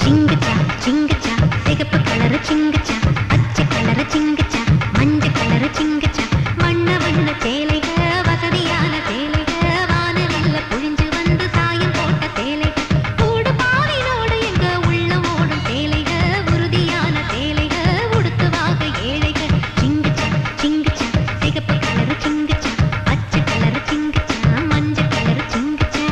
சிங்கச்சா சிங்கச்சா சிகப்பு கலரு சிங்கச்சா பச்சை கலரு சிங்கச்சா மஞ்சள் கலரு சிங்கச்சா வண்ண வண்ண சேலைக வசதியான சேலைக வானவில்ல புழிஞ்சு வந்து சாயம் போட்ட சேலைக கூடு பாவினோடு எங்க உள்ள ஓடும் சேலைக உறுதியான சேலைக உடுத்துவாக ஏழைக சிங்கச்சா சிங்கச்சா சிகப்பு கலரு சிங்கச்சா பச்சை கலரு சிங்கச்சா மஞ்சள் கலரு சிங்கச்சா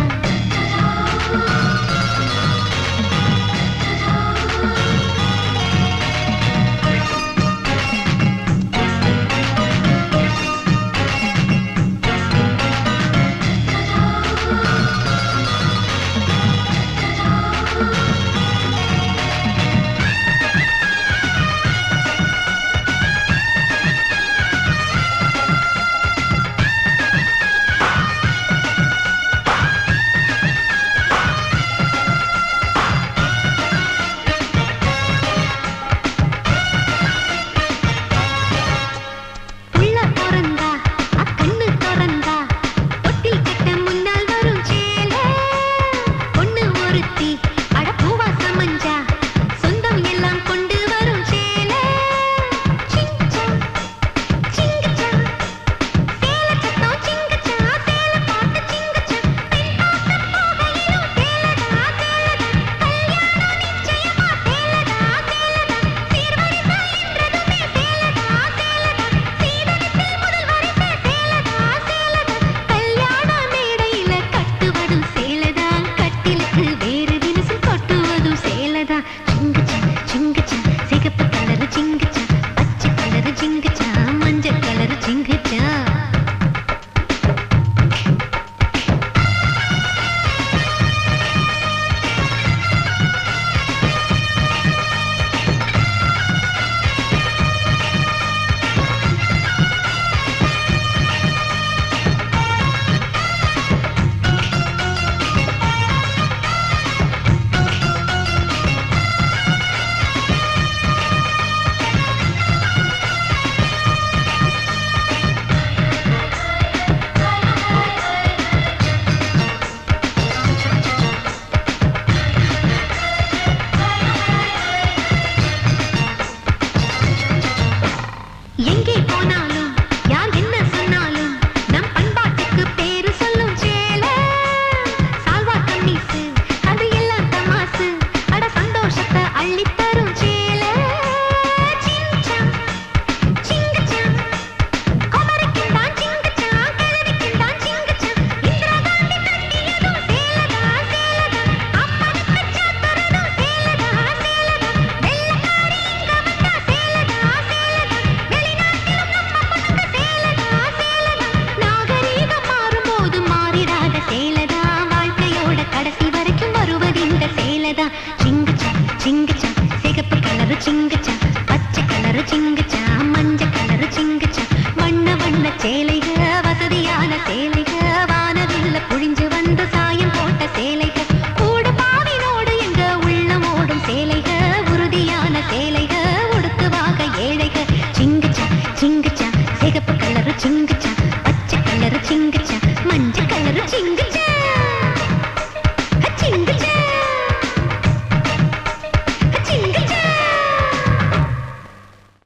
எங்கே போனாலும் யார் என்ன சொன்னாலும் நம் பண்பாட்டுக்கு பேரு சொல்லும் சேலை சால்வா கம்மீசு அது எல்லாம் தமாசு அட சந்தோஷத்தை அள்ளித்தரும் சேலை சிங்கச்சா சிங்கச்சா குமரிக்குந்தான் சிங்கச்சா கிழவிக்குந்தான் சிங்கச்சா இந்திரா காந்தி கட்டியதும் சேலதா சேலதா அப்பனுக்கு சாத்துறதும் சேலதா சேலதா வெள்ளக்காரி இங்க வந்தா சேலதா சேலதா நாகரீகம் மாறும்போது மாறிடாத சேலதா வாழ்க்கையோட கடைசி வரைக்கும் வருவது இந்த சேலதா சிங்கச்சா சிங்கச்சா சிகப்பு கலரு சிங்கச்சா பச்சை கலரு சிங்கச்சா மஞ்சள் கலரு சிங்கச்சா வண்ண வண்ண சேலை